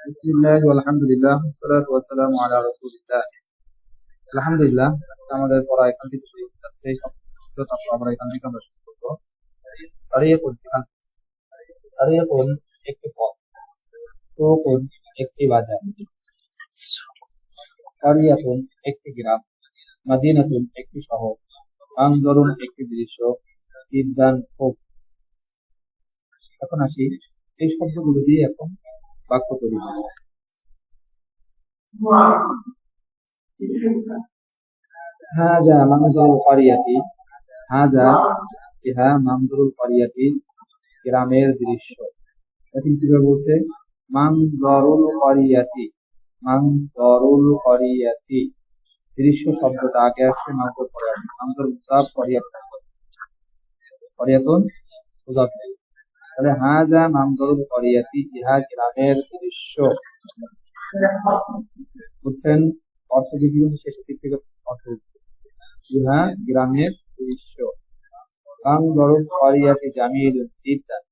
বিসমিল্লাহ আলহামদুলিল্লাহ ওয়াসসালাতু ওয়াসসালামু আলা রাসূলিল্লাহ। আলহামদুলিল্লাহ, আমাদের পড়া এখান থেকে শুরু হচ্ছে। সেই সব তারপর আমরা এখান থেকে আমরা শুরু করবো। দাঁড়িয়ে একটি পথ, সুকুন একটি বাজার, কারিয়াতুন একটি গ্রাম, মাদিনাতুন একটি শহর, আনজরুন একটি দৃশ্য, ইদ্দান খুব। এখন আসি এই শব্দগুলো দিয়ে এখন বাক্য তৈরি করবো। হাজা মানজরুল কারিয়াতি, হাজা ইহা মানজরুল কারিয়াতি, গ্রামের দৃশ্য। এখন কিভাবে বলছে? মানজরুল কারিয়াতি, মানজরুল কারিয়াতি, দৃশ্য শব্দটা আগে আসছে, মানজর পরে আসছে। মানজর মুজাফ, কারিয়াতুন মুজাফ। তাহলে হাজা মানজরুল কারিয়াতি, ইহা গ্রামের দৃশ্য। বুঝছেন? অর্থ যদি শেষের দিক থেকে অর্থ হচ্ছে ইহা গ্রামের দৃশ্য। মানজরুল কারিয়াতি জামিলুন জিদ্দান,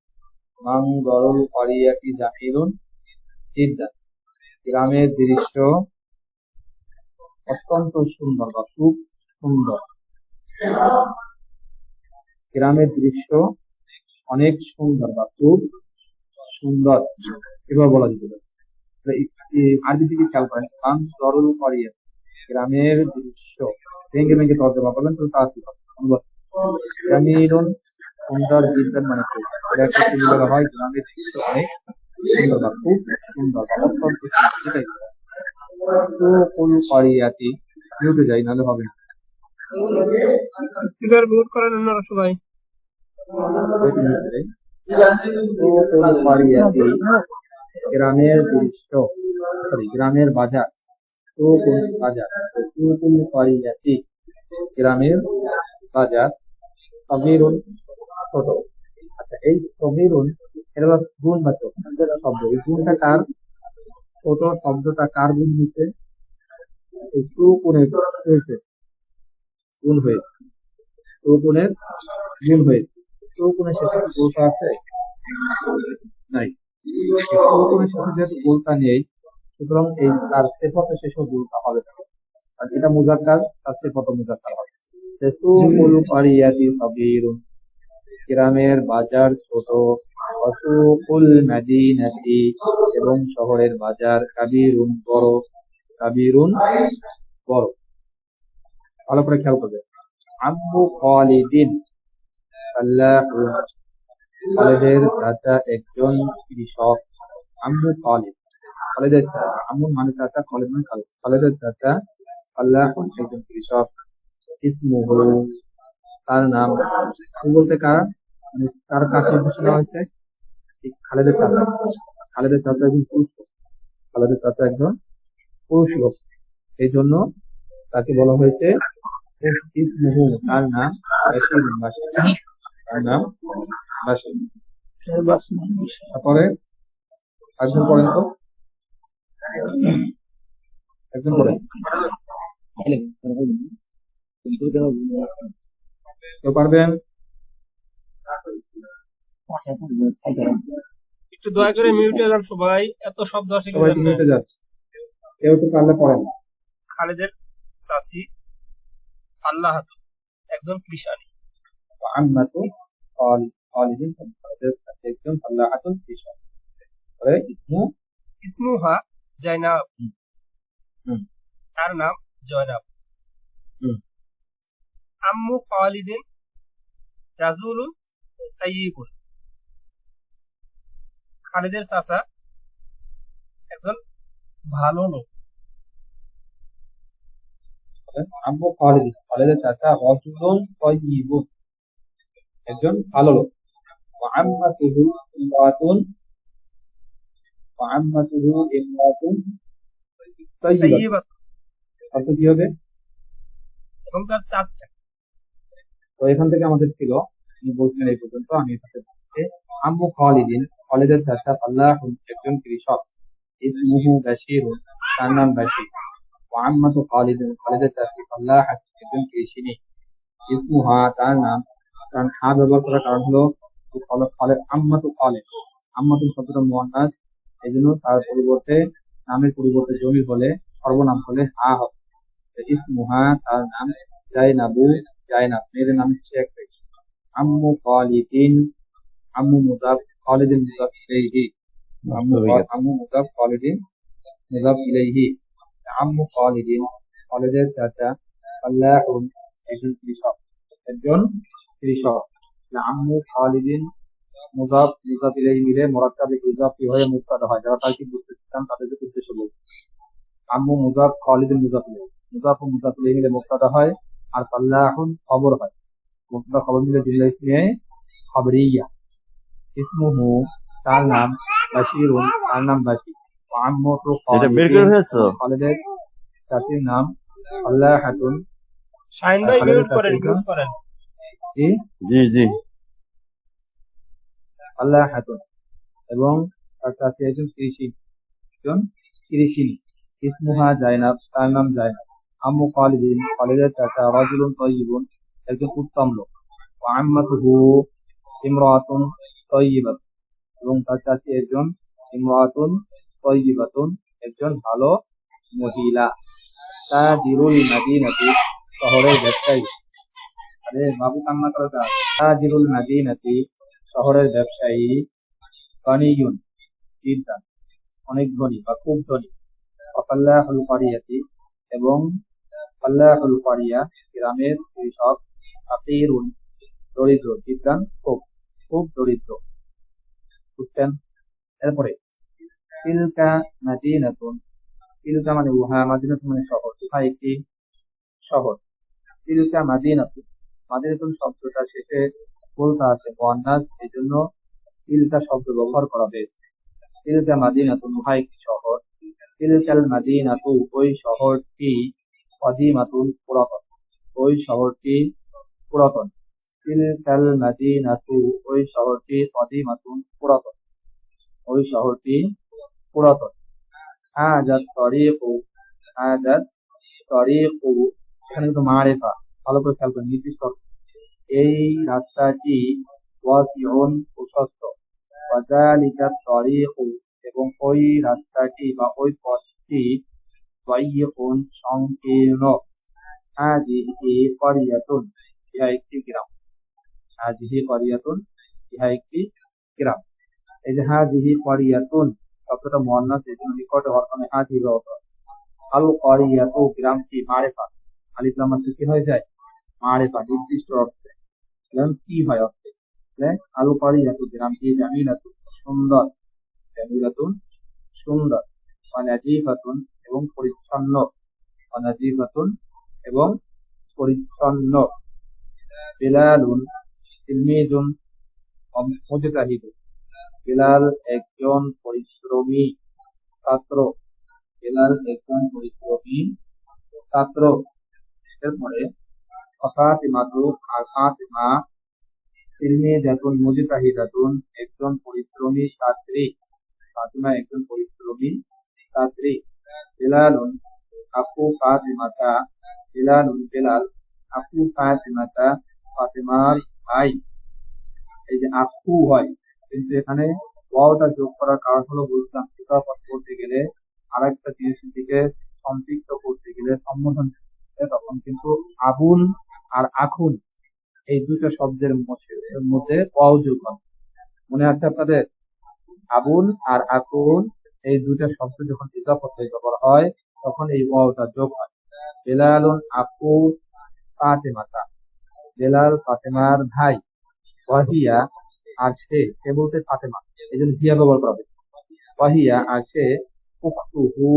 মানজরুল কারিয়াতি জামিলুন জিদ্দান, গ্রামের দৃশ্য অত্যন্ত সুন্দর বা খুব সুন্দর। গ্রামের দৃশ্য অনেক সুন্দর বা খুব সুন্দর, এভাবে বলা যেতে পারে। আরবি দিকে খেয়াল করেন, মানজরুল কারিয়াতি, গ্রামের দৃশ্য। ভেঙে ভেঙে তর্জমা করবেন তো তাড়াতাড়ি হবে। জামিলুন সুন্দর, জিদ্দান মানে খুব। এটা একটা কি বলা হয়? গ্রামের দৃশ্য অনেক সুন্দর বা খুব সুন্দর বা অত্যন্ত সুন্দর, এটাই। সুকুল কারিয়াতি, মিউটে যাই নাহলে হবে না। মিউট করেন আপনারা সবাই। সুকুল কারিয়াতি, গ্রামের দৃশ্য, সরি গ্রামের বাজার। সুকুল বাজার, সুকুল কারিয়াতি, গ্রামের বাজার। সগীরুন ছোট। আচ্ছা, এই সগীরুন এটা হলো গুণবাচক শব্দ। এই গুণটা কার? ছোট শব্দটা কার গুণ হয়েছে? এই সুকুনের হয়েছে, গুণ হয়েছে, সুকুনের গুণ হয়েছে। সুকুনের শেষে কি গোলতা আছে? নাই। সুকুনের শেষে যেহেতু গোলতা নেই, সুতরাং এই তার সেফতের শেষে গোলতা হবে না। আর এটা মুজাক্কার, তার সেফত মুজাক্কার হবে। সুকুল কারিয়াতি সগীরুন, গ্রামের বাজার ছোট। ওয়াসুকুল মাদিনাতি, এবং শহরের বাজার। কাবীরুন বড়, কাবীরুন বড়। ভালো করে খেয়াল করবে। আম্মু খালিদিন ফাল্লাহুন, খালিদের চাচা একজন কৃষক। আম্মু খালিদ, খালিদের চাচা। আম্মু মানে চাচা, খালিদ মানে খালিদ। খালিদের চাচা ফাল্লাহুন একজন কৃষক। ইসমুহু, তার নাম। বলতে কার, কার কাছে ঘোষণা হয়েছে? খালেদের চাচা। খালেদের চাচা একজন পুরুষ লোক, খালেদের চাচা একজন পুরুষ লোক, এই জন্য তাকে বলা হয়েছে ইসমুহু, তার নাম বাশির, বাশির, তার নাম বাশির। তারপরে একজন পড়েন তো, একজন পড়েন। কেউ পারবেন? একটু দয়া করে মিউটে যান সবাই, এত শব্দ আসে। সবাই মিউটে যাচ্ছে, কেউ তো পারলে পড়েন। খালেদের চাচি ফাল্লাহাতুন একজন কৃষানী। আম্মাতু খালিদিন, খালিদের চাচা একজন ফাল্লাহাতুন কৃষক। ইসমুহা জাইনাব, তার নাম জয়নাব। আম্মু খালিদিন রাজুলুন তাইয়িবুন, খালিদের চাচা একজন ভালো লোক। আম্মু খালিদিন, খালিদের চাচা রাজুলুন তাইয়িবুন, একজন ভালো লোক। ওয়া আম্মাতুহু ইমরাতুন, ওয়া আম্মাতুহু ইমরাতুন তাইয়িবাতুন, অর্থ কি হবে? এবং তার চাচা। তো এখান থেকে আমাদের ছিল, আমি বলছিলেন এই পর্যন্ত, আমি এখানে বলছি আম্মু খালিদিন, খালিদের চাচা ফাল্লাহুন একজন কৃষক। ইসমুহু বাশিরুন, তার নাম বাশির। ওয়া আম্মাতু খালিদিন, খালিদের চাচি ফাল্লাহাত একজন কৃষিনী। ইসমুহা, তার নাম। কারণ হা ব্যবহার করার কারণ হলো খালিদ, আম্মাতু খালিদ, আম্মাতু শব্দটা মুয়ান্নাস, এই জন্য তার পরিবর্তে নামের পরিবর্তে জমির হলে সর্বনাম হলে হা হবে। ইসমুহা তার নাম, জাইনাবু জাইনাব মেয়েদের নাম হচ্ছে একটাই। আম্মু খালিদিন, আম্মু মুদাফ, খালিদিন মুদাফ ইলাইহি, আম্মু মুদাফ খালিদিন মুদাফ ইলাইহি। আম্মু খালিদিন খালিদের চাচা, ফাল্লাহুন একজন কৃষক, একজন কৃষক। আম্মু খালিদিন মুদাফ মুদাফ ইলাইহি মিলে মুরাক্কাবে ইজাফি হয়ে মুবতাদা হয়। যারা তারকিব বুঝতে চান তাদের উদ্দেশ্য বলবো। আম্মু মুদাফ খালিদিন মুদাফ ইলাইহি, মুদাফ ও মুদাফ ইলাইহি মিলে মুবতাদা হয়, আর ফাল্লাহুন খবর হয়। মুবতাদা খবর মিলে জুমলা ইসমিয়া খবরিয়া। ইসমুহু তার নাম, বাশিরুন তার নাম বাশির। ওয়া আম্মুতু খালিদিন খালিদের চাচির নাম, ফাল্লাহাতুন শাহিন ভাই খালিদের মিউট করেন, চাচির নাম মিউট করেন। জি ফাল্লাহাতুন, এবং তার চাচি একজন কৃষিনী। ইসমুহা জাইনাব তার নাম জাইনাব। আম্মু খালিদিন খালিদের চাচা, রাজুলুন তাইয়িবুন একজন উত্তম লোক। ওয়া আম্মাতুহু ইমরাতুন তাইয়িবাতুন, এবং তার চাচি একজন ইমরাতুন তাইয়িবাতুন একজন ভালো মহিলা। তাজিরুল মাদিনাতি শহরের ব্যবসায়ী। আরে বাবু কান্না করে না। তাজিরুল মাদিনাতি শহরের ব্যবসায়ী, গনিয়ুন জিদ্দান অনেক ধনী বা খুব ধনী। ফাল্লাহুল কারিয়াতি, এবং ফাল্লাহুল কারিয়া গ্রামের কৃষক, ফাকিরুন দরিদ্র, জিদ্দান খুব, খুব দরিদ্র। বুঝছেন? এরপরে তিলকা মাদিনাতুন, তিলকা মানে উহা, মাদিনাতুন মানে শহর, উহা একটি শহর। তিলকা মাদিনাতুন, মাদিনাতুন শব্দটা শেষে বলতে আছে মুয়ান্নাস, এই জন্য তিলকা শব্দ ব্যবহার করা হয়েছে। তিলকা মাদিনাতুন উহা একটি শহর। তিলকাল মাদিনাতু ওই শহরটি, কদিমাতুন পুরাতন, ওই শহরটি পুরাতন। তিলকাল মাদিনাতু ওই শহরটি, কদিমাতুন পুরাতন, ওই শহরটি পুরাতন। হাজাত তরিকু, হাজাত তরিকু এখানে কিন্তু মারিফা, ভালো করে খেয়াল করেন, নির্দিষ্ট এই রাস্তাটি, ওয়াসিউন প্রশস্ত, ওয়াযালিকা তরিকু এবং ওই রাস্তাটি বা ওই পথটি, দায়িকুন সংকীর্ণ। হাযিহি ক্বরিয়াতুন ইহা একটি গ্রাম, হাযিহি ক্বরিয়াতুন ইহা একটি গ্রাম। এই যে হাযিহি ক্বরিয়াতুন শব্দটা মুয়ান্নাস, এই জন্য নিকটে অর্থনে হাযিহি ব্যবহার। আল ক্বরিয়াতু গ্রামটি, মারিফা, আলিফ লাম মধ্যে কি হয়ে যায়? মারিফা, নির্দিষ্ট অর্থে। গ্রাম কি হয় অর্থে? আল ক্বরিয়াতু গ্রামটি, জামিলাতুন সুন্দর, জামিলাতুন সুন্দর, ওয়ানাজিফাতুন এবং পরিচ্ছন্ন, ওয়ানাজিফাতুন এবং পরিচ্ছন্ন। বিলালুন তিলমিজুন মুজতাহিদুন, বিলাল একজন পরিশ্রমী ছাত্র, বিলাল একজন পরিশ্রমী ছাত্র। এরপরে ফাতিমাতু আর ফাতিমা, তিলমিজাতুন মুজতাহিদাতুন একজন পরিশ্রমী ছাত্রী, ফাতিমা একজন পরিশ্রমী ছাত্রী। বিলালুন আখু ফাতিমাতা, বিলালুন বিলাল, আখু ফাতিমাতা ফাতিমার ভাই। এই যে আখু হয়, কিন্তু এখানে ওয়াওটা যোগ করার কারণ হলো, বলছিলাম ইজাফা করতে গেলে, আরেকটা জিনিসের দিকে সম্পৃক্ত করতে গেলে, সম্বোধন তখন কিন্তু আবুন আর আখুন এই দুটো শব্দের মধ্যে ওয়াও যোগ হয়। মনে আছে আপনাদের? আবুন আর আকুন এই দুইটা শব্দ যখন ইজাফা করা হয় তখন এই ওয়াওটা যোগ হয়। বেলালুন আকু ফাতেমাতা, বেলাল ফাতেমার ভাই। ওয়াহিয়া আর সে, সে বলতে ফাতেমা, এই জন্য হিয়া ব্যবহার করা হয়েছে। ওয়াহিয়া আর সে, উখতুহু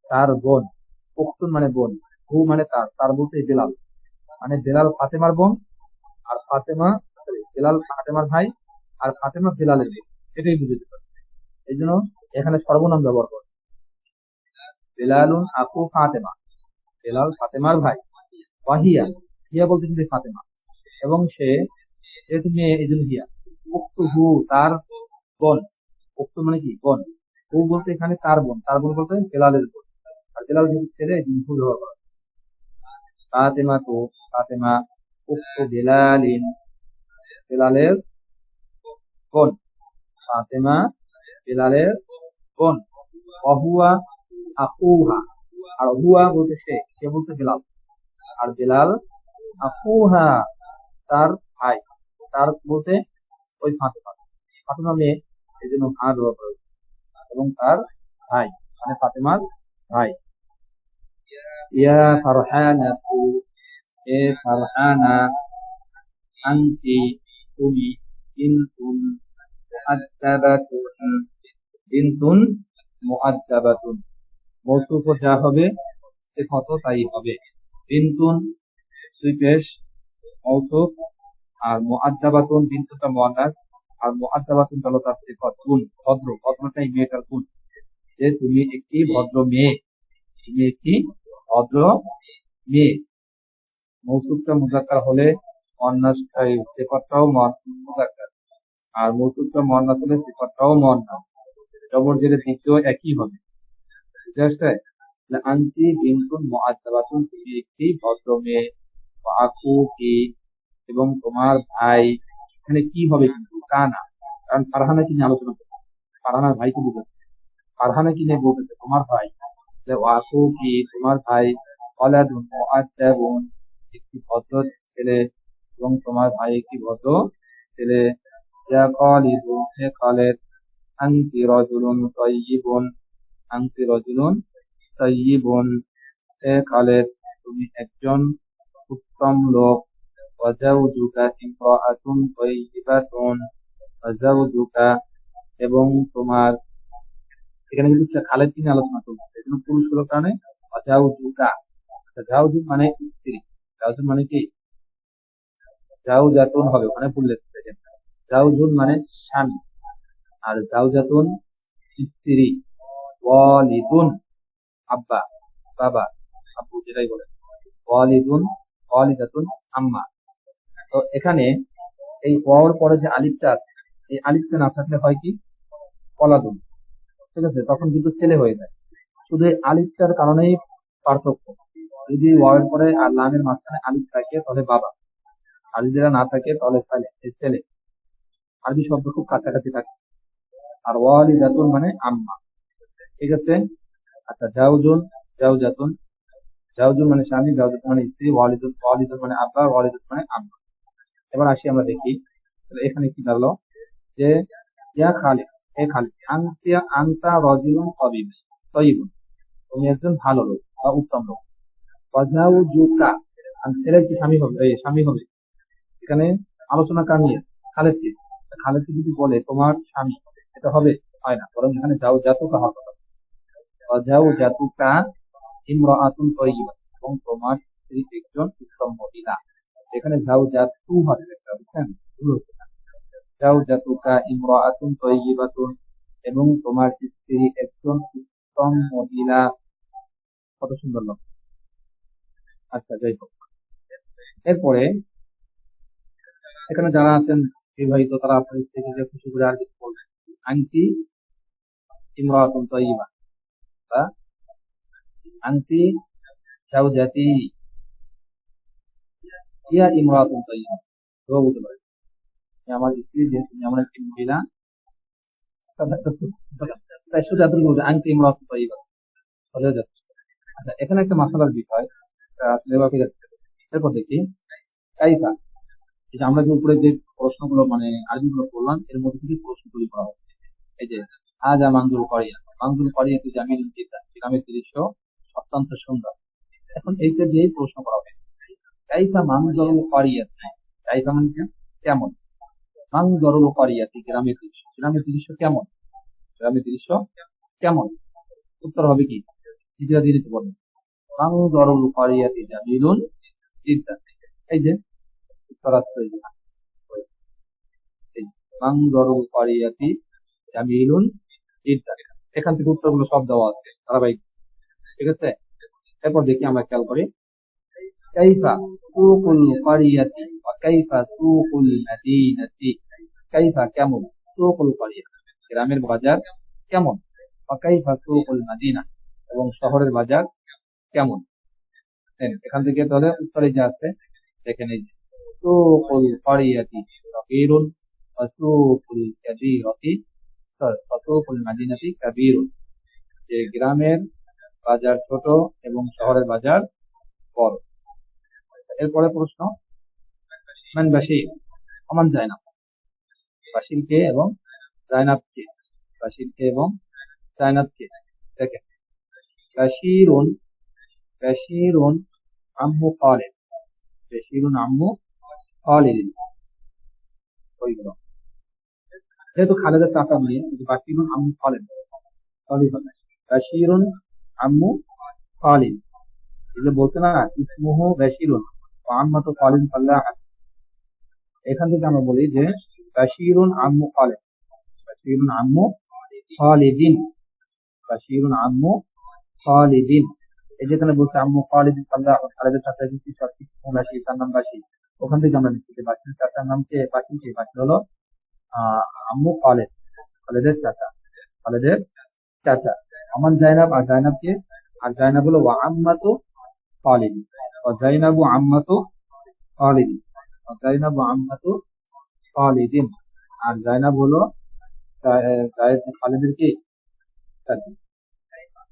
তার বোন, উখতুন মানে বোন, হু মানে তার, তার বলতে বেলাল, মানে বেলাল ফাতেমার বোন, আর ফাতেমা বেলাল ফাতেমার ভাই, আর ফাতেমা বেলালের বোন, এটাই বুঝে যেতে পারে। এই জন্য এখানে সর্বনাম ব্যবহার করে। বেলালুন আকু ফাতেমা, বেলাল ফাতেমার ভাই। ওয়াহিয়া, হিয়া বলতে কিন্তু ফাতেমা, এবং সে যেহেতু মেয়ে এই জন্য হিয়া। উক্তুহু তার বোন, উক্তু মানে কি বোন, হু বলতে এখানে তার বোন, তার বোন বলতে বেলালের বোন, আর বেলাল যেহেতু ছেলে এই জন্য হু ব্যবহার করা। ফাতেমা তো ফাতেমা, উক্তু বেলালিন বেলালের বোন, ফাতেমা বেলালের বোন, অহুয়া আকুহা, আর হুয়া বলতে সে বলতে বেলাল, আর বেলাল আকুহা তার ভাই, তার বলতে ওই ফাতেমা, ফাতেমা মেয়ে, এই জন্য হা ব্যবহার করা হয়েছে। এবং তার ভাই মানে ফাতেমার ভাই। ইয়া ফারহানা, এ ফারহানা, আনতি তুমি, বিনতুন মুআদ্দাবাতুন, বিনতুন মুআদ্দাবাতুন, মৌসুফ যা হবে সিফাতও তাই হবে। বিনতুন দুই পেশ মৌসুফ, আর মুআদ্দাবাতুন বিনতুটা মুআন্নাস, আর মুআদ্দাবাতুন হলো তার সিফাত গুণ, ভদ্র, ভদ্রটাই মেয়েটার গুণ, যে তুমি একটি ভদ্র মেয়ে, তুমি একটি ভদ্র মেয়ে। মৌসুফটা মুযাক্কার হলে মুআন্নাস, সিফাতটাও মুযাক্কার, আর মৌসুফটা মুআন্নাস হলে সিফাতটাও মুআন্নাস। জবর জেরে দ্বিতীয় একই হবে, বুঝতে আসছে? আনতি বিনতুন মুআদ্দাবাতুন, তুমি একটি ভদ্র মেয়ে। আকুকি, এবং তোমার ভাই। এখানে কি হবে কিন্তু কানা, কারণ ফারহানা কি নিয়ে আলোচনা করছে, ফারহানার ভাইকে বুঝাচ্ছে, ফারহানা কি নিয়ে বলতেছে তোমার ভাই। আকুকি তোমার ভাই, ওয়ালাদুন মুআদ্দাবুন একটি ভদ্র ছেলে, এবং তোমার ভাই একটি ভদ্র ছেলে। ইয়া খালিদু, হে খালিদ, আনতি রাজুলুন তাইয়িবুন, আনতি রাজুলুন তাইয়িবুন, হে খালিদ তুমি একজন উত্তম লোক। ওয়াজাউজুকা ইমরাআতুন তাইয়িবাতুন, ওয়াজাউজুকা এবং তোমার, এখানে কিন্তু খালেদ নিয়ে আলোচনা চলছে, এজন্য পুরুষ হলো কারণে ওয়াজাউজুকা। জাউজুন মানে স্ত্রী, জাউজুন মানে কি, জাউজাতুন হবে, মানে ভুল লেগেছে। জাউজুন মানে স্বামী, আর জাউজাতুন স্ত্রী। ওয়ালিদুন আব্বা, বাবা, আব্বু যেটাই বলে। ওয়ালিদুন, ওয়ালিদাতুন আম্মা। তো এখানে এই ওয়াওর পরে যে আলিফটা আছে, এই আলিফটা না থাকলে হয় কি ওয়ালাদুন, ঠিক আছে, তখন কিন্তু ছেলে হয়ে যায়। শুধু এই আলিফটার কারণেই পার্থক্য। যদি ওয়াওয়ের পরে আর লামের মাঝখানে আলিফ থাকে তাহলে বাবা, আর যদি না থাকে তাহলে ছেলে। আরবি শব্দ খুব কাছাকাছি থাকে। আর ওয়ালিদাতুন মানে আম্মা, ঠিক আছে। আচ্ছা, জাউজুন, জাউজাতুন, জাউজুন মানে স্বামী, জাউজাতুন মানে স্ত্রী, ওয়ালিদুন, ওয়ালিদুন মানে আব্বা, ওয়ালিদুন মানে আম্মা। এবার আসি আমরা দেখি তাহলে এখানে কি দাঁড়ালো, যে ইয়া খালিদ, হে খালিদ, আনতা আনতা রাজুলুন তাইয়িবুন, তুমি একজন ভালো লোক বা উত্তম লোক। ওয়াজাউজুকা, আর ছেলের কি স্বামী হবে, এই স্বামী হবে। এখানে আলোচনা কার নিয়ে, খালেদকে। খালেদকে যদি বলে তোমার স্বামী, এটা হবে, হয় না, বরং এখানে যাও জাতুকা হবে। যাও জাতুকা ইমরাআতুন তাইয়িবা, এবং তোমার স্ত্রী একজন উত্তম মহিলা। এখানে যাও জাতু হবে, বুঝছেন? যাও জাতুকা ইমরাআতুন তাইয়িবাতুন, এবং তোমার স্ত্রী একজন উত্তম মহিলা। কত সুন্দর লোক। আচ্ছা, যাই হোক, এরপরে এখানে যারা আছেন বিবাহিত তারা আপনার স্ত্রীকে যে খুশি করে আর কিছু বলবেন, আনতি ইমরাআতুন তাইয়িবা বা আনতি জাওজাতি ইয়া ইমরাআতুন তাইয়িবা, এভাবে বলতে পারেন আমার স্ত্রী, যে তুমি এমন একটি মহিলা। তাই শুধু এতটুকু বলবে আনতি ইমরাআতুন তাইয়িবা, বোঝা যাচ্ছে। আচ্ছা, এখানে একটা মাসালার বিষয়, আসলে ঠিক আছে। এরপর দেখি কাইফা, এই যে আমরা যে উপরে যে প্রশ্নগুলো মানে আরবিগুলো করলাম, এর মধ্যে থেকে প্রশ্নগুলি করা হচ্ছে। এই যে আজা মানজুর করিয়া, মানজুর করিয়া তুই জামিল জিদ্দান, গ্রামের দৃশ্য অত্যন্ত সুন্দর। এখন এইটা দিয়েই প্রশ্ন করা হয়েছে, কাইফা মানজুর করিয়া, কাইফা মানে কেমন, মানজুর করিয়া গ্রামের দৃশ্য, গ্রামের দৃশ্য কেমন, গ্রামের দৃশ্য কেমন। উত্তর হবে কি, দ্বিতীয় দিনে বলবেন মানজুর করিয়া জামিলুন জিদ্দান। এই যে উত্তর আসছে, মানজুরুল করিয়াতি জামিলুন জিদ্দান। এখান থেকে উত্তরগুলো সব দেওয়া আছে ধারাবাহিক, ঠিক আছে। এরপর দেখি আমরা খেয়াল করি, কাইফা সুকুল করিয়াতি ওয়া কাইফা সুকুল মাদিনাতি। কাইফা কেমন, সুকুল করিয়া গ্রামের বাজার কেমন, ওয়া কাইফা সুকুল মাদিনা এবং শহরের বাজার কেমন। এখান থেকে তাহলে উত্তরে যে আছে দেখেন, এই সুকুল করিয়াতি সগীরুন ওয়া সুকুল কাবীরাতি ফাসুকুল মাদিনাতি কাবীরুন, যে গ্রামের বাজার ছোট এবং শহরের বাজার বড়। এরপরে প্রশ্ন, মান বাশীর, আমান জায়নাব, বাশীর কে এবং জায়নাব কে? বাশীর কে এবং জায়নাব কে? দেখেন, বাশীরুন, বাশীরুন আম্মু খালিদ, বাশীরুন আম্মু খালিদ, ওইগুলো যেহেতু খালেদের চাচা মেয়ে, বাশীরুন আম্মু খালিদ, তাহলে হবে বাশীরুন আম্মু খালিদ। এই যে বলছে না ইসমুহু বাশীরুন ওয়া আম্মাতু খালিদ ফাল্লাহ, এখান থেকে আমরা বলি যে বাশীরুন আম্মু খালিদ, বাশীরুন আম্মু খালিদিন, বাশীরুন আম্মু খালিদিন। এই যেখানে বলছে আম্মু খালিদ ফাল্লাহ, খালিদের চাচা কি সব ইসমু বাশীর, তার নাম বাশীর, ওখান থেকে আমরা নিচ্ছি যে বাশীর চাচার নাম কে? বাশীর কে? বাশীর হলো আম্মু খালিদ, খালিদের চাচা, খালিদের চাচা। আমান জাইনাব, আর জাইনাব কে? আর জাইনাব হলো ওয়া আম্মাতু খালিদ, ওয়া জাইনাবু আম্মাতু খালিদ, ওয়া জাইনাবু আম্মাতু খালিদিন। আর জাইনাব হলো খালিদের কি? চাচা।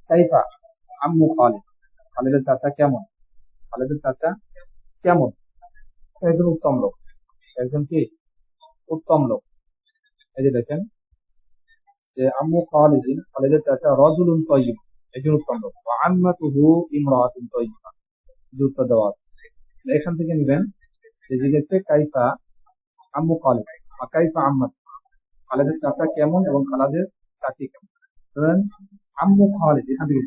কাইফা আম্মু খালিদ, খালিদের চাচা কেমন? খালিদের চাচা কেমন? একজন উত্তম লোক, একজন কি? উত্তম লোক। এই যে দেখেন যে আম্মু খালিদিন, খালিদের চাচা রাজুলুন তাইয়্যিব, একজন উত্তম লোক, ওয়া আম্মাতুহু ইমরাআতুন তাইয়্যিবা, উত্তর দেওয়া আছে। এখান থেকে নেবেন যে জিজ্ঞেস কাইফা আম্মু খালিদ আর কাইফা আম্মাত, খালিদের চাচা কেমন এবং খালিদের চাচি কেমন। ধরেন আম্মু খালিদ, এখান থেকে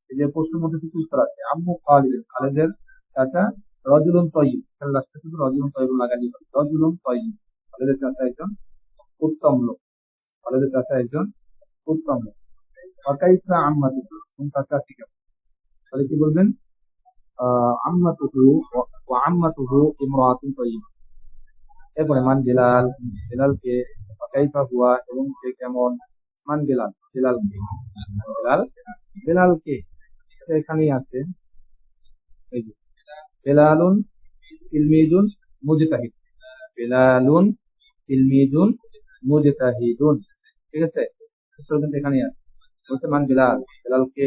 এই যে প্রশ্নের মধ্যে কিছু উত্তর আছে। আম্মু খালিদ, খালিদের চাচা রাজুলুন তাইয়্যিব, এখানে লাস্টে শুধু রাজুলুন তাইয়্যিব লাগাই দিবেন, রাজুলুন তাইয়্যিব, খালিদের চাচা একজন উত্তম লোক, খালিদের চাচা একজন উত্তম লোক। আর কাইফা আম্মাতু, এবং তার চাচি কেমন? তাহলে কি বলবেন? আম্মাতুহু ওয়া আম্মাতুহু ইমরাআতুন তাইয়্যিবা। এরপরে মান বিলাল, বিলালকে, কাইফা হুয়া, এবং সে কেমন? মান বিলাল, বিলালকে, বিলাল, বিলালকে এখানেই আছে। এই যে বেলালুন তিলমিজুন মুজতাহিদ, বেলালুন তিলমিজুন মুজতাহিদুন, ঠিক আছে, উত্তর কিন্তু এখানেই আছে। বলছে মান বিলাল, বেলালকে,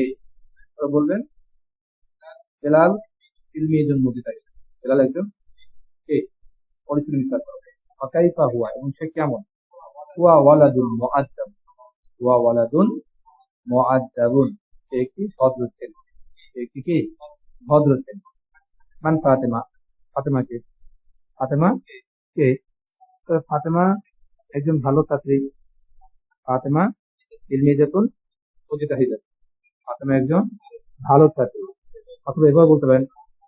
বলবেন বেলাল তিলমিজুন মুজতাহিদ, বেলাল একজন কে? পরিচিত বিচার করবে। কাইফা হুয়া, এবং সে কেমন? হুয়া ওয়ালাদুন মুআদ্দাব, হুয়া ওয়ালাদুন মুআদ্দাবুন, সে একটি ভদ্র ছেলে, সে একটি কি? ভদ্র ছেলে। মান ফাতেমা, ফাতেমা কে? ফাতেমা কে? তো ফাতেমা একজন ভালো ছাত্রী, ফাতেমা ইলমিজাতুন মুজতাহিদা, ফাতেমা একজন ভালো ছাত্রী। অথবা এভাবে বলতে পারেন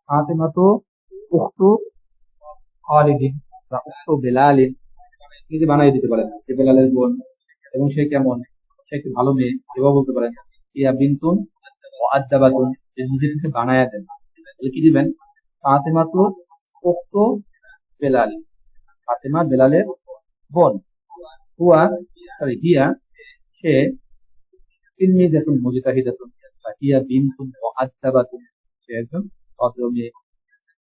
ফাতেমা তো উখতু খালিদিন বা উখতু বেলালিন, নিজে বানিয়ে দিতে পারেন যে বেলালের বোন, এবং সে কেমন? সে একটি ভালো মেয়ে, এভাবে বলতে পারেন ইয়া বিনতুন মুআদ্দাবাতুন, যে নিজে থেকে বানায়া দেন, তাহলে কি দিবেন? ফাতেমা তো উখতু বেলাল, ফাতেমা বেলালের বোন, হুয়া সরি হিয়া, সে তিলমিজাতুন মুজতাহিদাতুন বা হিয়া বিনতুন মুআদ্দাবাতুন, সে একজন ভদ্র মেয়ে,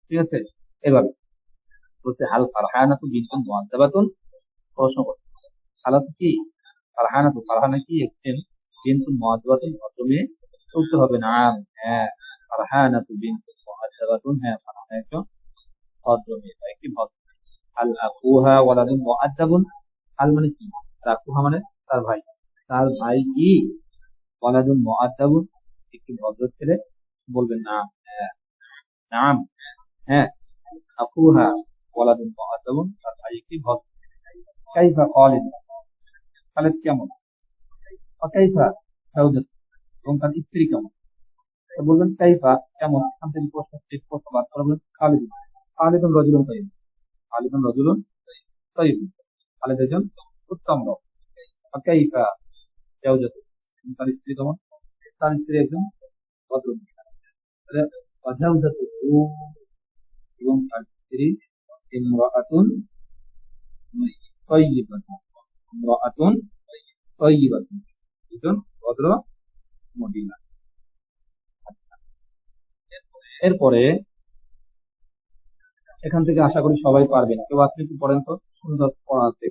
ঠিক আছে। এভাবে বলছে হাল ফারহানাতু বিনতুন মুআদ্দাবাতুন, প্রশ্ন করছে হালাতু কি? ফারহানাতু, ফারহানা কি একজন বিনতুন মুআদ্দাবাতুন, ভদ্র মেয়ে? উত্তর হবে নাম, হ্যাঁ, ফারহানাতু বিনতুন মুআদ্দাবাতুন, হ্যাঁ, ফারহানা একজন ভদ্র মেয়ে বা একটি ভদ্র। আল আকুহা ওয়ালাদুন মুআদ্দাবুন, আল মানে কি? আকুহা মানে তার ভাই, তার ভাই কি? ওয়ালাদুন মুআদ্দাবুন, একটি ভদ্র ছেলে, বলবেন নাম, হ্যাঁ, নাম, হ্যাঁ, আকুহা ওয়ালাদুন মুআদ্দাবুন, তার ভাই একটি ভদ্র ছেলে। কাইফা খালিদ, খালিদ কেমন? কাইফা জাওজাত, এবং তার স্ত্রী কেমন? বলবেন কাইফা কেমন, এখান থেকে প্রশ্ন বাদ করবেন খালিদ, খালিদুন রাজুলুন তাইয়্যিব, খালিদুন রাজুলুন তাইয়্যিব, খালিদ একজন উত্তম লোক। কাইফা জাওজাত, তার স্ত্রী কেমন? তার স্ত্রী একজন ভদ্র মহিলা। জাওজাতুহু, এবং তার স্ত্রী ইমরাআতুন তাইয়্যিবাতুন, ইমরাআতুন তাইয়্যিবাতুন, একজন ভদ্র মহিলা। এরপরে এখান থেকে আশা করি সবাই পারবেন। কেউ আপনি একটু পড়েন তো, সুন্দর পড়া আছে।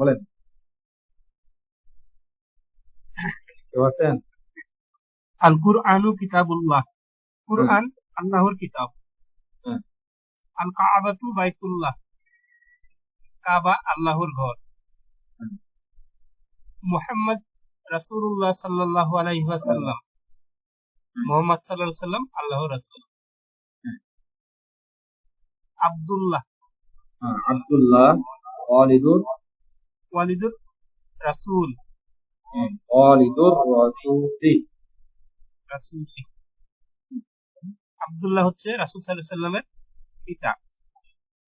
বলেন, কেউ আছেন? আল কুরআনু কিতাবুল্লাহ, কুরআন আল্লাহর কিতাব। হ্যাঁ। আল কাবাতু বাইতুল্লাহ, কাবা আল্লাহর ঘর। হুম। মুহাম্মদ রাসূলুল্লাহ সাল্লাল্লাহু আলাইহি ওয়াসাল্লাম, মুহাম্মদ সাল্লাল্লাহু আলাইহি ওয়াসাল্লাম আল্লাহর রাসূল। হুম। আব্দুল্লাহ, আব্দুল্লাহ ওয়ালিদুর ওয়ালিদুর রাসূল, ওয়ালিদুর রাসূলি। রাসূলি। আব্দুল্লাহ হচ্ছে রাসূল সাল্লাল্লাহু আলাইহি ওয়াসাল্লামের পিতা।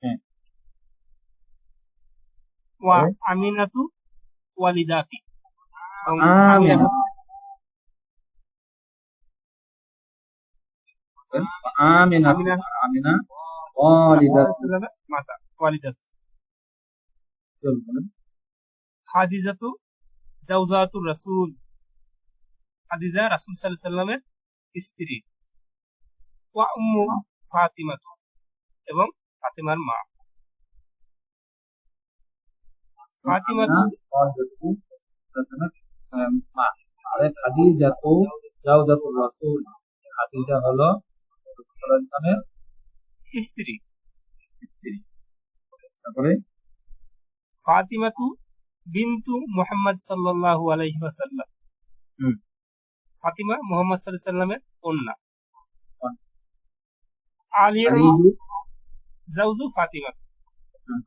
হ্যাঁ। ওয়া আমিনাতু ওয়ালিদাতি, এবং আমিনা, আমিনা, আমিনা আমিনা রাসূল ওয়ালিদাত। সাল্লাল্লাহু আলাইহি ওয়াসাল্লামের মাতা, ওয়ালিদাত। বলেন। খাদিজাতু জাওজাতুর রাসূল, খাদিজা রাসূল সাল্লাল্লাহু আলাইহি ওয়াসাল্লামের স্ত্রী। ওয়া উম্মু ফাতিমাতু, এবং ফাতিমার মা। ফাতিমাতু মা। আরে খাদিজাতু জাওজাতুর রাসূল, খাদিজা হলো রাসূলের স্ত্রী। স্ত্রী। তারপরে ফাতিমাতু বিনতু মুহাম্মদ সাল্লাল্লাহু আলাইহি ওয়াসাল্লাম, ফাতিমা মুহাম্মদ সাল্লাল্লাহু আলাইহি ওয়াসাল্লামের কন্যা। আলী আলিদু জাওজু ফাতিমা,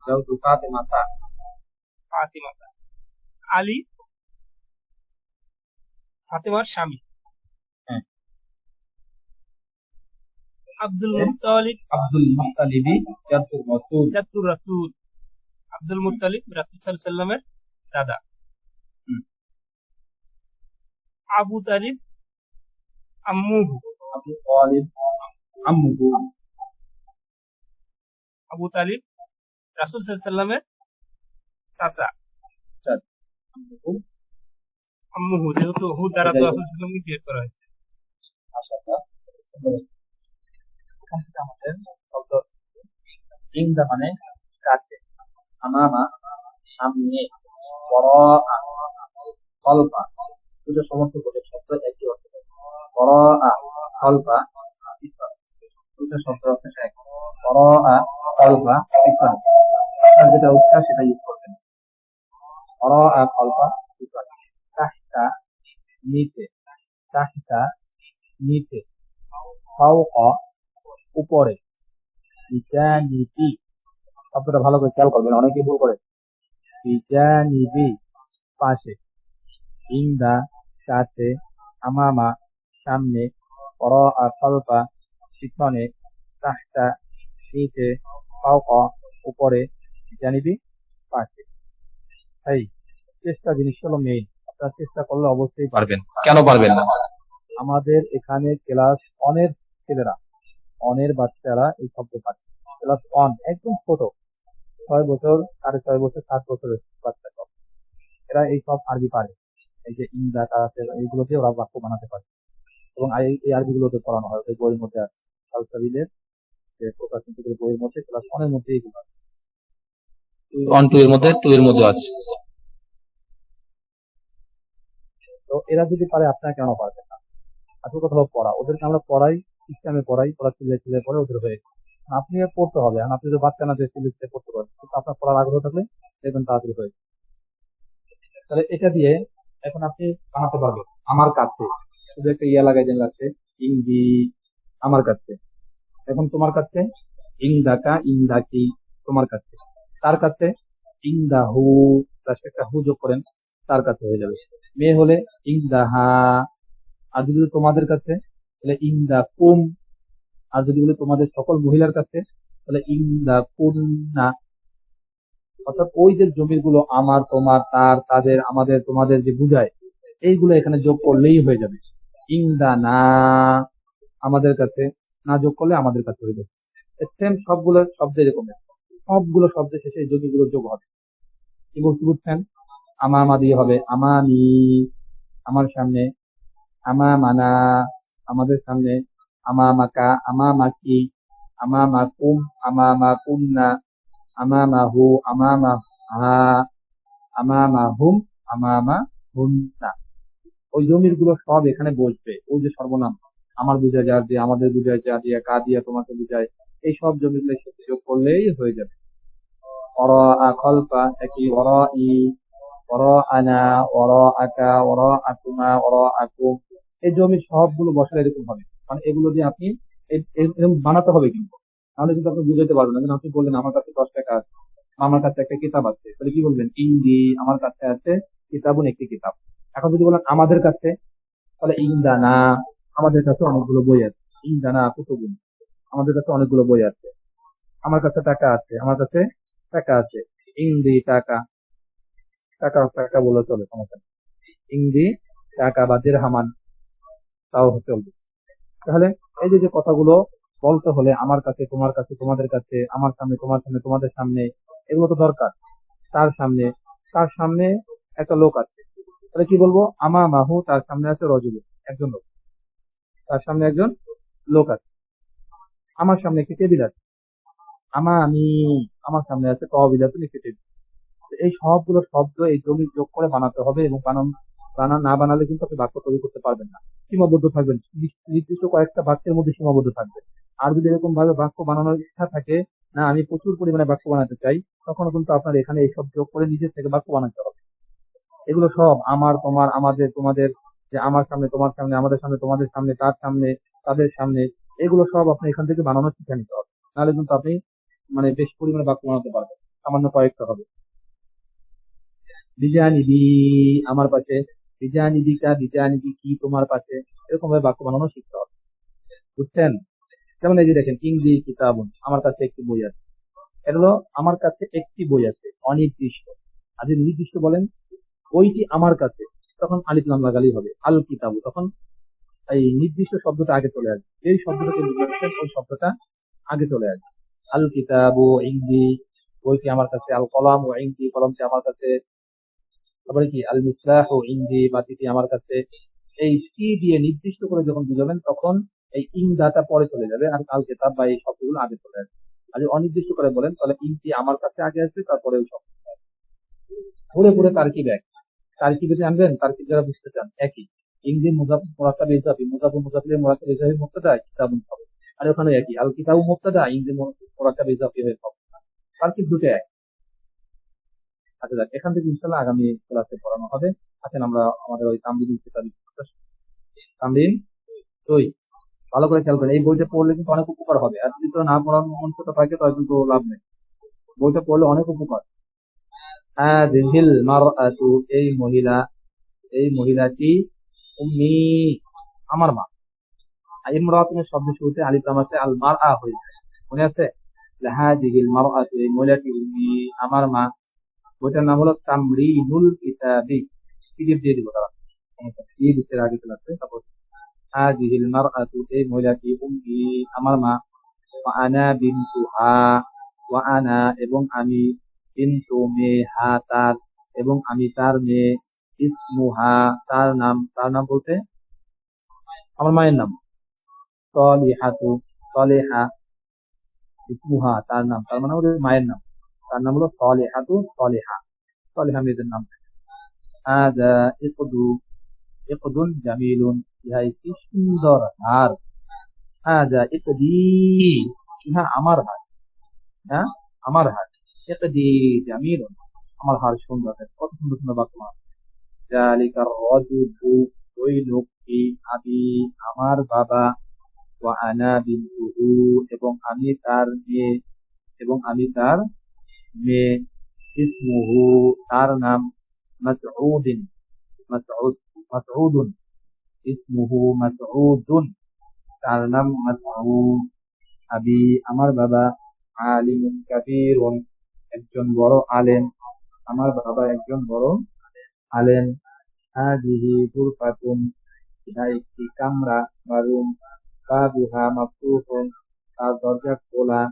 জাওজু ফাতিমাতা। ফাতিমা আলী ফাতিমার স্বামী। হ্যাঁ। আব্দুল মুত্তালিব, আব্দুল মুত্তালিবি জাদ্দুর রাসূল, জাদ্দুর রাসূল, আব্দুল মুত্তালিব রাসূল সাল্লাল্লাহু আলাইহি ওয়াসাল্লামের দাদা। আবু তালিব আম্মুহু, আবু তালিব আম্মুহু, আবু তালিব রাসূল সাল্লাল্লাহু আলাইহি ওয়াসাল্লামের চাচা। আম্মুহু। আম্মুহু, যেহেতু হু দ্বারা তো রাসূল সাল্লাল্লাহু আলাইহি ওয়াসাল্লামকে ক্রিয়েট করা হয়েছে। মাশাআল্লাহ। এখান থেকে আমাদের শব্দ ইনদা মানে কাছে, আমামা সামনে, ওয়ারাআ খালফা, দুটো সমস্ত প্রকার শব্দ একই অর্থ। ওয়ারাআ খালফা পিছনে, দুটো শব্দ হচ্ছে এক। ওয়ারাআ খালফা পিছনে, আপনার যেটা উচ্চারণ সেটা ইউজ করবেন। ওয়ারাআ খালফা পিছনে। তাহতা নিচে, তাহতা নিচে, ফাওকা উপরে, বিজানিবি, শব্দটা ভালো করে খেয়াল করবেন, অনেকেই ভুল করে। বিজানিবি পাশে, ইনদা কাছে, আমামা সামনে, ওয়ারাআ খালফা পিছনে, তাহতা নিচে, ফাওকা উপরে, বিজানিবি পাশে। তাই চেষ্টা জিনিস হলো মেইন, আপনারা চেষ্টা করলে অবশ্যই পারবেন, কেন পারবেন না? আমাদের এখানে ক্লাস অনের ছেলেরা, অনের বাচ্চারা এই শব্দ পাচ্ছে। ক্লাস অন একদম ছোট, 6 বছর, 6.5 বছর, 7 বছরের বাচ্চা সব, এরা এই সব আরবি পারে। এই যে ইনদাটা আছে এইগুলো দিয়ে ওরা বাক্য বানাতে পারে, এবং এই আরবিগুলোতে পড়ানো হয় ওই বইয়ের মধ্যে আছে, সালসাবিলের যে প্রকাশিত বইয়ের মধ্যে ক্লাস অনের মধ্যে এইগুলো আছে, 1 2 এর মধ্যে 2 এর মধ্যে আছে। তো এরা যদি পারে আপনারা কেন পারবেন না? আসল কথা হলো পড়া, ওদেরকে আমরা পড়াই, সিস্টেমে পড়াই, ওরা ছেলে পড়ে ওদের হয়ে, আপনি পড়তে হবে। আর আপনি যদি বাচ্চা না যে ছেলে পড়তে পারেন, কিন্তু আপনার পড়ার আগ্রহ থাকলে দেখবেন তাড়াতাড়ি হয়ে। তাহলে এটা দিয়ে এখন আপনি বানাতে পারবেন আমার কাছে, শুধু একটা ইয়া লাগাই দেন লাগছে, ইংদি আমার কাছে। এখন তোমার কাছে ইংদাকা ইংদাকি তোমার কাছে, তার কাছে ইংদাহু প্লাস একটা হু যোগ করেন, তার কাছে হয়ে যাবে। মেয়ে হলে ইংদাহা, আর যদি বলি তোমাদের কাছে তাহলে ইংদাকুম, আর যদি বলি তোমাদের সকল মহিলার কাছে তাহলে ইংদাকুন্না। অর্থাৎ ওই যে জমিগুলো আমার, তোমার, তার, তাদের, আমাদের, তোমাদের যে বুঝায়, এইগুলো এখানে যোগ করলেই হয়ে যাবে। ইংদানা আমাদের কাছে, না যোগ করলে আমাদের কাছে হয়ে যাবে। সেম সবগুলো শব্দ এরকম, সবগুলো শব্দের শেষে এই জমিগুলো যোগ হবে। কি বুঝছেন? আমামা দিয়ে হবে আমামি আমার সামনে, আমামানা আমাদের সামনে, আমামাকা আমামাকি, আমামাকুম আমামাকুন্না, আমামাহু আমামাহা, আমামাহুম, আমামাহুম না। ওই জমির গুলো সব এখানে বসবে। ওই যে সর্বনাম আমার বুঝায় যা দিয়ে, আমাদের বুঝায় যা দিয়ে, কা দিয়া তোমাকে বুঝায়, এই সব জমিগুলো সাথে যোগ করলেই হয়ে যাবে। খলফা একই, আনা, আকা, আকুমা, আকুম, এই জমির সবগুলো বসালে এরকম হবে। মানে এগুলো দিয়ে আপনি এরকম বানাতে হবে কিন্তু, তাহলে কিন্তু আপনি বুঝাইতে পারবেন না। যেন আপনি বললেন আমার কাছে 10 টাকা আছে, আমার কাছে একটা কিতাব আছে, তাহলে কি বলবেন? ইন্দি, আমার কাছে আছে কিতাবুন, একটি কিতাব। এখন যদি বলেন আমাদের কাছে, তাহলে ইন্দানা, আমাদের কাছে অনেকগুলো বই আছে। ইন্দানা কুতুবুন, আমাদের কাছে অনেকগুলো বই আছে। আমার কাছে টাকা আছে, আমার কাছে টাকা আছে। ইন্দি টাকা, টাকা টাকা বলে চলে, সমস্যা নেই। ইন্দি টাকা বা দিরহামান, তাও চলবে। তাহলে এই যে যে কথাগুলো বলতে হলে আমার কাছে, তোমার কাছে, তোমাদের কাছে, আমার সামনে, তোমার সামনে, তোমাদের সামনে, এগুলো তো দরকার। তার সামনে, তার সামনে একটা লোক আছে, তাহলে কি বলবো? আমা মাহু, তার সামনে আছে রজুল, একজন লোক, তার সামনে একজন লোক আছে। আমার সামনে একটি টেবিল আছে, আমি, আমার সামনে আছে তহবিলাতুন, একটি টেবিল। এই সবগুলো শব্দ এই জমি যোগ করে বানাতে হবে, এবং না বানালে কিন্তু আপনি বাক্য তৈরি করতে পারবেন না, সীমাবদ্ধ থাকবেন, নির্দিষ্ট কয়েকটা বাক্যের মধ্যে সীমাবদ্ধ থাকবেন। আর যদি এরকম ভাবে বাক্য বানানোর ইচ্ছা থাকে, না আমি প্রচুর পরিমাণে বাক্য বানাতে চাই, তখন কিন্তু আপনার এখানে এইসব যোগ করে নিজের থেকে বাক্য বানাতে হবে। এগুলো সব আমার, তোমার, আমাদের, তোমাদের, যে আমার সামনে, তোমার সামনে, আমাদের সামনে, তোমাদের সামনে, তার সামনে, তাদের সামনে, এগুলো সব আপনি এখান থেকে বানানোর শিখে নিতে হবে। নাহলে কিন্তু আপনি মানে বেশ পরিমাণে বাক্য বানাতে পারবেন, সামান্য কয়েকটা হবে। বিজানিবি, আমার পাশে, বিজানিবিকা, বিজানিবি কি, তোমার পাশে, এরকম ভাবে বাক্য বানানো শিখতে হবে, বুঝছেন? যেমন এই যে দেখেন, ইংরি কিতাবুন, আমার কাছে একটি বই আছে। এটা হলো আমার কাছে একটি বই আছে, অনির্দিষ্ট। আর যদি নির্দিষ্ট বলেন বইটি আমার কাছে, তখন আলিফ লাম লাগালেই হবে। আল কিতাবু, তখন এই নির্দিষ্ট শব্দটা আগে চলে আসবে, যেই শব্দটাকে বুঝাচ্ছেন ওই শব্দটা আগে চলে আসবে। আল কিতাবু ইংরি, বইটি আমার কাছে। আল কলাম ও ইংরি, কলমটি আমার কাছে। তারপরে কি, আল মিসবাহ ও ইংরি, বাতিটি আমার কাছে। এই টি দিয়ে নির্দিষ্ট করে যখন বুঝাবেন, তখন এই ইংদাটা পরে চলে যাবে, আর আল কিতাব বা এই শব্দগুলো আগে চলে আসবে। আর যদি অনির্দিষ্ট করে বলেন, তাহলে ইংটি আমার কাছে আগে আসবে, তারপরে ওই শব্দ। ঘুরে ঘুরে তারকিব এক, তারকিব যদি আনবেন, তারকিব যারা বুঝতে চান একই। ইংরেজি মুরাক্কাব ইজাফি, মুজাফির মুরাক্কাব ইজাফি মুবতাদা, কিতাবুন হবে। আর ওখানে একই, আল কিতাবু মুবতাদা, ইংরেজি মুরাক্কাব ইজাফি হয়ে হবে। তারকিব দুটো এক। আচ্ছা যাক, এখান থেকে ইনশাল্লাহ আগামী ক্লাসে পড়ানো হবে। আসেন আমরা আমাদের ওই তামরিন কিতাবি, তামরিন 2, ভালো করে খেয়াল করেন। এই বইটা পড়লে কিন্তু অনেক উপকার হবে, আর যদি তো না পড়ার মন তো থাকে, তাহলে কিন্তু লাভ নেই। বইটা পড়লে অনেক উপকার। হাযিহিল মারআতু, এই মহিলা, এই মহিলাটি, উম্মি, আমার মা। ইমরাতুনের শব্দ শুরুতে আলিফ লাম আছে, আল মারআ হয়ে যায়, মনে আছে? হাযিহিল মারআতু, এই মহিলাটি, উম্মি, আমার মা। বইটার নাম হলো তামরিনুল কিতাবি। পিডিএফ দিয়ে দিব তারা, এই দিকের আগে চলে আসবে। তারপর হাযিহিল মারআতু, এই মহিলাটি, উম্মি, আমার মা। ওয়া আনা বিনতুহা, ওয়া আনা, এবং আমি, বিনতু, মেয়ে, হা, তার, এবং আমি তার মেয়ে, ইসমুহা, তার নাম, তার নাম বলতে আমার মায়ের নাম। সলিহাতু, সলেহা, ইসমুহা, তার নাম, তার মানে ওদের মায়ের নাম, তার নাম হলো সলেহাতু, সলেহা, সলেহা মেয়েদের নাম। হাযা ইকদু, ইকদুন জামিলুন, ইহা একটি সুন্দর হার। হাযা ইকদি, ইহা আমার হার, হ্যাঁ আমার হার। ইকদি জামিলুন, আমার হার সুন্দর। কত সুন্দর সুন্দর বাক্য। যালিকার রাজুলু, ওই লোকটি, আবি, আমার বাবা, ওয়া আনা বিনতুহু, এবং আমি তার মেয়ে, এবং আমি তার মেয়ে। ইসমুহু, তার নাম, মাসউদিন, মাসউদ, মাসউদুন, ইসমুহু মাসউদুন, তার নাম মাসউদ। আবি, আমার বাবা, আলিমুন কাবীরুন, একজন বড় আলেম, আমার বাবা একজন বড় আলেম। হাযিহি গুরফাতুন, ইহা একটি কামরা বা রুম। বাবুহা মাফতুহুন, তার দরজা খোলা।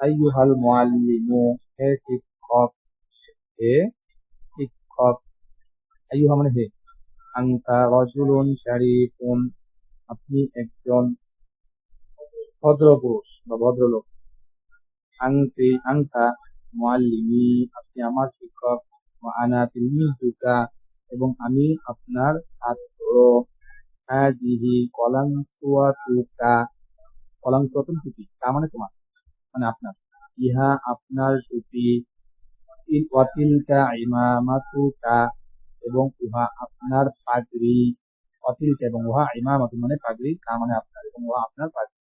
আইয়ুহাল মুআল্লিমু, হে শিক্ষক, হে শিক্ষক। আইয়ুহা মানে হে। আনতা রাজুলুন শারীফুন, আপনি একজন ভদ্রপুরুষ বা ভদ্রলোক। আনতা মুআল্লিমি, আপনি আমার শিক্ষক। ওয়া আনা তিলমিযুকা, এবং আমি আপনার ছাত্র। হাযিহি কলামসুয়াতুকা, কলামসুয়াতুন টুপি, তা মানে তোমার, মানে আপনার। ইহা আপনার টুপি। ওয়া তিলকা ইমামাতুকা, এবং উহা আপনার পাগড়ি। ওয়া তিলকা, এবং উহা ইমামাতুন মানে পাগড়ি, তা মানে আপনার, এবং উহা আপনার পাগড়ি।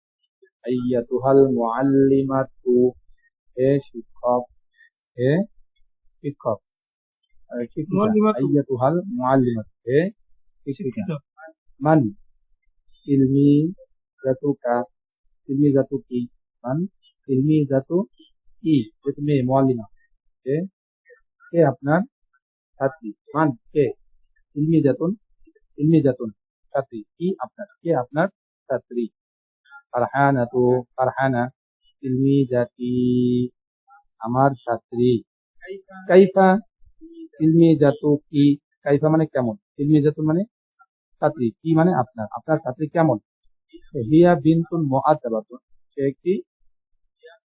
আইয়াতুহাল মুআল্লিমাতু, হে শিক্ষক, হে শিক্ষক, শিক্ষিকা। মুআল্লিমাতু, আইয়াতুহাল মুআল্লিমাতু, হে শিক্ষিকা। শিক্ষিত। মান তিলমিজাতুকা, তিলমিজাতু কি, মান তিলমিজাতু কি, যে তুমি মুআল্লিমা, কে, কে আপনার ছাত্রী। মান কে, তিলমিজাতুন, তিলমিজাতুন ছাত্রী, কি আপনার, কে আপনার ছাত্রী। ফারহানাতু, ফারহানা তিলমিজাতি, আমার ছাত্রী। কাইফা তিলমিজাতু কি, কাইফা মানে কেমন, তিলমিজাতু মানে ছাত্রী, কি মানে আপনার, আপনার ছাত্রী কেমন। হিয়া বিনতুন মুআদ্দাবাতুন, সে একটি,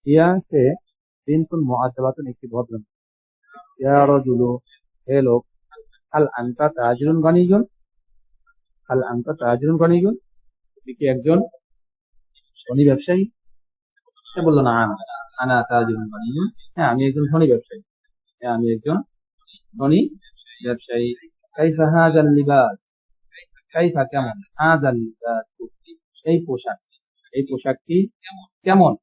হিয়া সে, বিনতুন মুআদ্দাবাতুন একটি ভদ্র মেয়ে। ইয়া রাজুলু, হে লোক। হাল আনতা তাজিরুন গানিয়ুন, হাল আনতা তাজিরুন গানিয়ুন, তুমি কি একজন ধনী ব্যবসায়ী। সে বললো না, আনা, আনা তাজিরুন গানিয়ুন, হ্যাঁ আমি একজন ধনী ব্যবসায়ী, হ্যাঁ আমি একজন ধনী ব্যবসায়ী। কাইফা হাযাল লিবাস, কাইফা কেমন, হাযাল লিবাস এই পোশাক, এই পোশাকটি কেমন।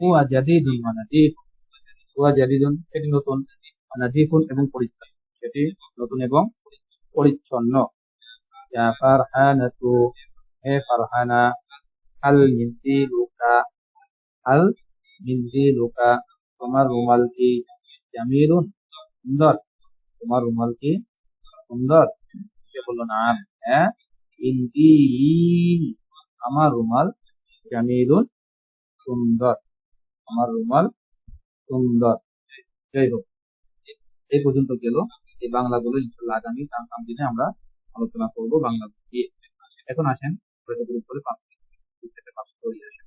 হুয়া জাদীদুন ওয়া নাযীফ, হুয়া জাদীদুন সেটি নতুন, ওয়া নাযীফুন এবং পরিচ্ছন্ন, সেটি নতুন এবং পরিচ্ছন্ন। ইয়া ফারহানাতু, হে ফারহানা। আল মিনজিলুকা, আল মিনজিলুকা, তোমার রুমাল কি। জামিলুন সুন্দর, তোমার রুমাল কি সুন্দর। সে বললো না, হ্যাঁ। ইনদি, আমার রুমাল। জামিলুন সুন্দর, আমার রুমাল সুন্দর। যাই হোক, এই পর্যন্ত গেল এই বাংলাগুলো। ইনশাআল্লাহ আগামী দিনে আমরা আলোচনা করব বাংলা দিয়ে। এখন আসেন, করে পাঁচ থেকে 5 করে আসেন।